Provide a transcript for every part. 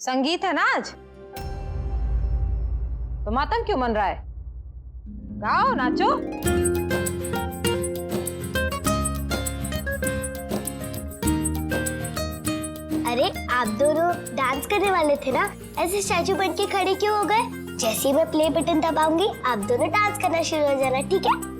संगीत है ना आज, तो मातम क्यों मन रहा है? गाओ, नाचो। अरे आप दोनों डांस करने वाले थे ना, ऐसे स्टैचू बन के खड़े क्यों हो गए? जैसे ही मैं प्ले बटन दबाऊंगी आप दोनों डांस करना शुरू हो जाना, ठीक है?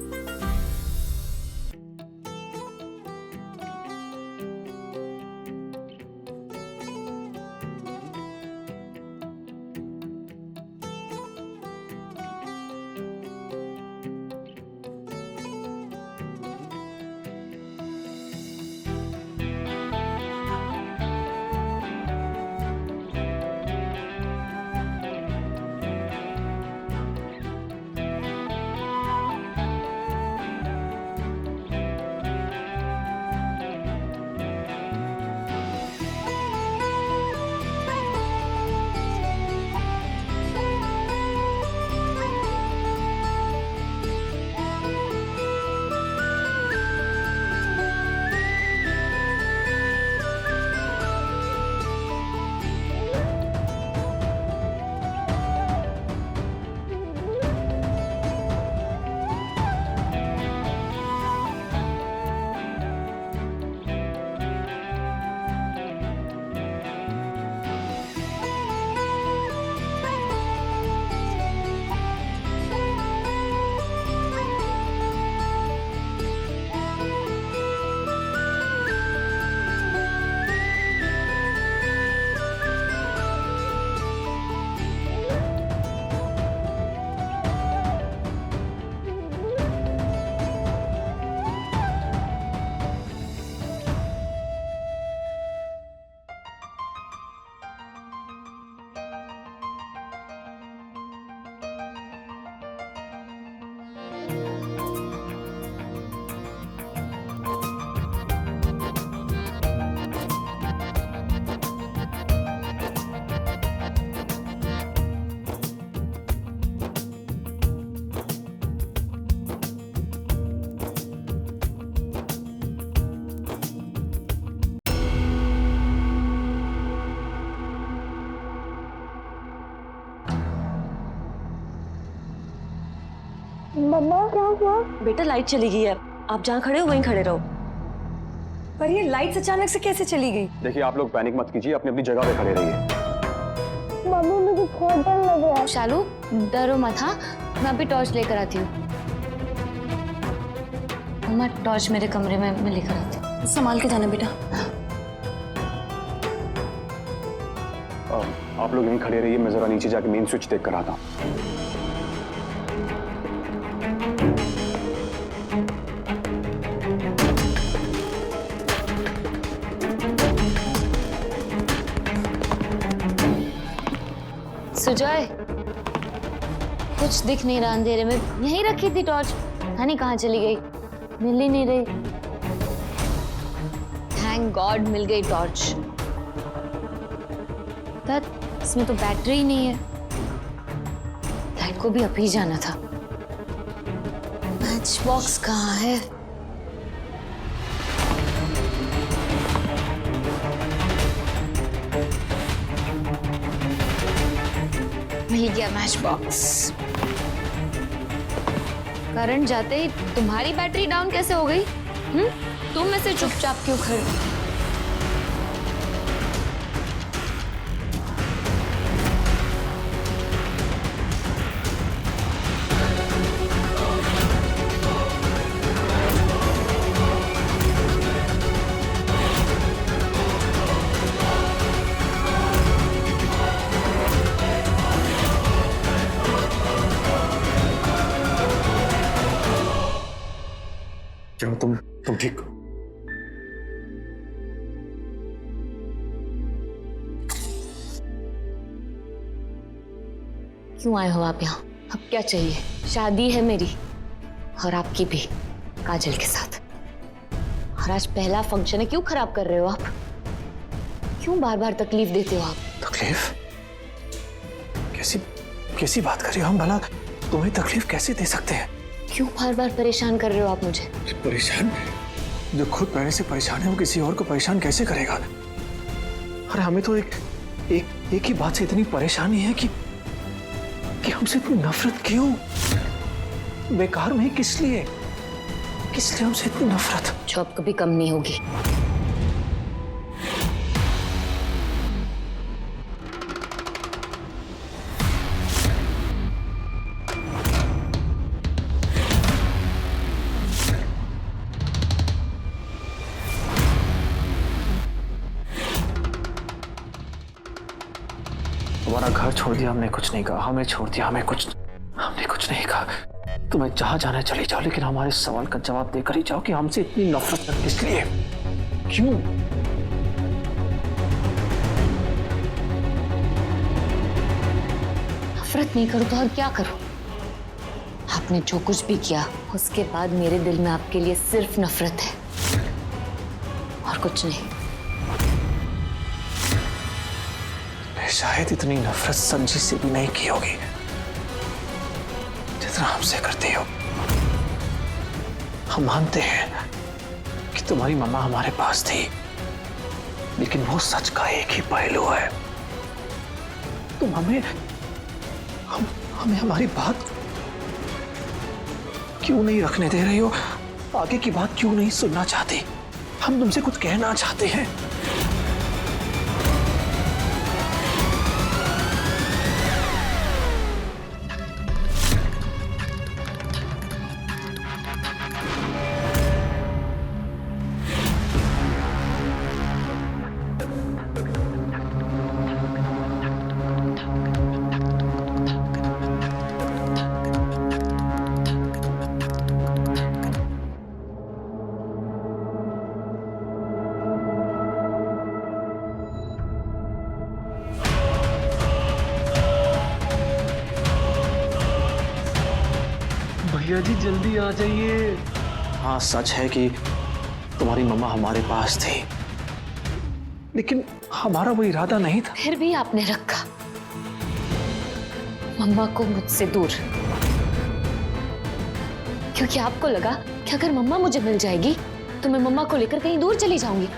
मम्मा क्या हुआ? बेटा लाइट चली गई है, आप जहाँ खड़े हो वहीं खड़े रहो। पर ये लाइट अचानक से कैसे चली गई? देखिए आप लोग पैनिक मत कीजिए, अपनी अपनी जगह पे खड़े रहिए। मम्मी मुझे बहुत डर लग रहा है। शालू डरो मत, हाँ मैं अभी टॉर्च लेकर आती हूँ। मम्मा टॉर्च मेरे कमरे में मैं लेकर आती हूँ। संभाल के जाना बेटा। आप लोग यहीं खड़े रहिए, मैं जरा नीचे जाके मेन स्विच देख कर आता हूँ। सुजय कुछ दिख नहीं रहा अंधेरे में, यहीं रखी थी टॉर्च, नहीं कहाँ चली गई, मिल ही नहीं रही। थैंक गॉड मिल गई टॉर्च। पर इसमें तो बैटरी ही नहीं है, लाइट को भी अभी जाना था। मैच बॉक्स कहाँ है? मिल गया मैच बॉक्स। करंट जाते ही तुम्हारी बैटरी डाउन कैसे हो गई? तुम ऐसे चुपचाप क्यों खड़े? क्यों तुम ठीक हो? क्यों आए हो आप यहाँ? अब क्या चाहिए? शादी है मेरी और आपकी भी, काजल के साथ। और आज पहला फंक्शन है, क्यों खराब कर रहे हो आप? क्यों बार बार तकलीफ देते हो आप? तकलीफ? कैसी बात कर रही हो? हम भला तुम्हें तकलीफ कैसे दे सकते हैं? क्यों बार बार परेशान कर रहे हो आप मुझे? परेशान? जो खुद पहले से परेशान है वो किसी और को परेशान कैसे करेगा? अरे हमें तो एक एक ही बात से इतनी परेशानी है कि हमसे इतनी नफरत क्यों? बेकार में किस लिए हमसे इतनी नफरत? जो अब कभी कम नहीं होगी। हमारा घर छोड़ दिया, हमने कुछ नहीं कहा। हमें छोड़ दिया, हमने कुछ नहीं कहा। तुम्हें जहां जाना चले जाओ, लेकिन हमारे सवाल का जवाब देकर ही जाओ कि हमसे इतनी नफरत किस लिए, क्यों? नफरत नहीं करूं तो और क्या करूं? आपने जो कुछ भी किया उसके बाद मेरे दिल में आपके लिए सिर्फ नफरत है और कुछ नहीं। शायद इतनी नफरत संजी से भी नहीं की होगी जितना हमसे करती हो। हम मानते हैं कि तुम्हारी मम्मा हमारे पास थी, लेकिन वो सच का एक ही पहलू है। तुम हमें हमारी बात क्यों नहीं रखने दे रही हो? आगे की बात क्यों नहीं सुनना चाहती? हम तुमसे कुछ कहना चाहते हैं। भैया जी जल्दी आ जाइए। हाँ, सच है कि तुम्हारी मम्मा हमारे पास थी, लेकिन हमारा वो इरादा नहीं था। फिर भी आपने रखा मम्मा को मुझसे दूर, क्योंकि आपको लगा कि अगर मम्मा मुझे मिल जाएगी तो मैं मम्मा को लेकर कहीं दूर चली जाऊंगी,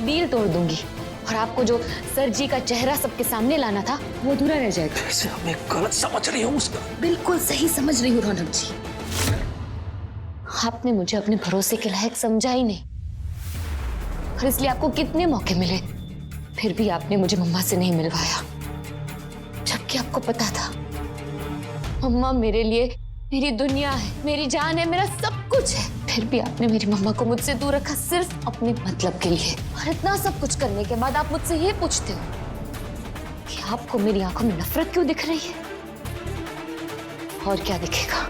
डील तोड़ दूंगी और आपको जो सर जी का चेहरा सबके सामने लाना था वो अधूरा रह जाएगा। वैसे हमें गलत समझ रही हूँ उसका। बिल्कुल सही समझ रही हूँ रौनक जी। आपने मुझे अपने भरोसे के लायक समझा ही नहीं और इसलिए आपको कितने मौके मिले, फिर भी आपने मुझे मम्मा से नहीं मिलवाया, जबकि आपको पता था मम्मा मेरे लिए मेरी दुनिया है, मेरी जान है, मेरा सब कुछ है। फिर भी आपने मेरी मम्मा को मुझसे दूर रखा सिर्फ अपने मतलब के लिए। और इतना सब कुछ करने के बाद आप मुझसे ये पूछते हो कि आपको मेरी आंखों में नफरत क्यों दिख रही है? और क्या दिखेगा?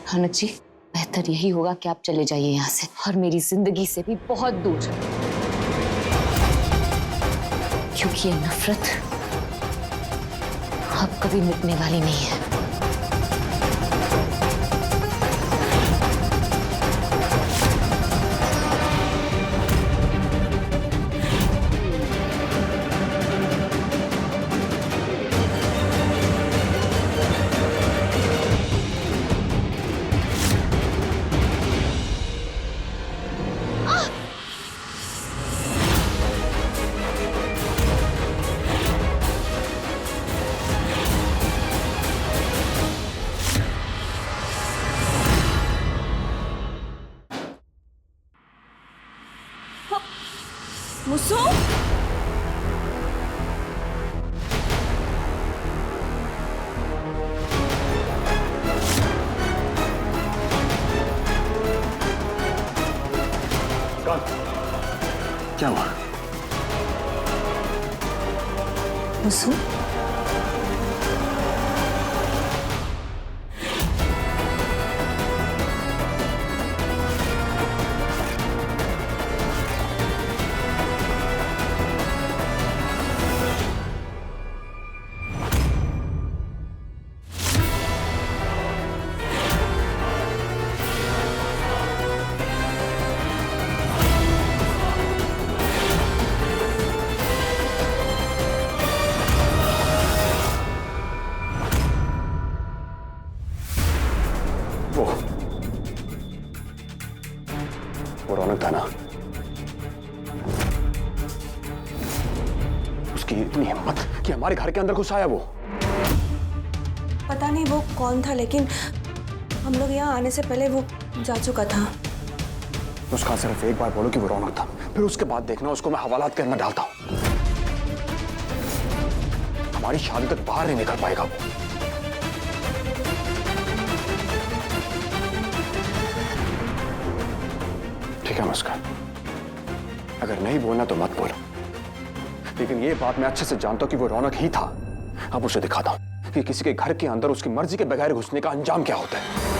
रौनक जी, बेहतर यही होगा कि आप चले जाइए यहाँ से और मेरी जिंदगी से भी बहुत दूर, क्योंकि ये नफरत अब कभी मिटने वाली नहीं है। मुसु, क्या हुआ? मुसु, उसकी इतनी हिम्मत कि हमारे घर के अंदर घुस आया वो। पता नहीं वो कौन था, लेकिन हम लोग यहाँ आने से पहले वो जा चुका था। उसका सिर्फ एक बार बोलो कि वो रौनक था, फिर उसके बाद देखना उसको मैं हवालात के अंदर डालता हूँ। हमारी शादी तक बाहर नहीं निकल पाएगा वो। ठीक है मुस्कान, अगर नहीं बोलना तो मत बोलो, लेकिन ये बात मैं अच्छे से जानता हूं कि वो रौनक ही था। अब उसे दिखाता हूं कि किसी के घर के अंदर उसकी मर्जी के बगैर घुसने का अंजाम क्या होता है।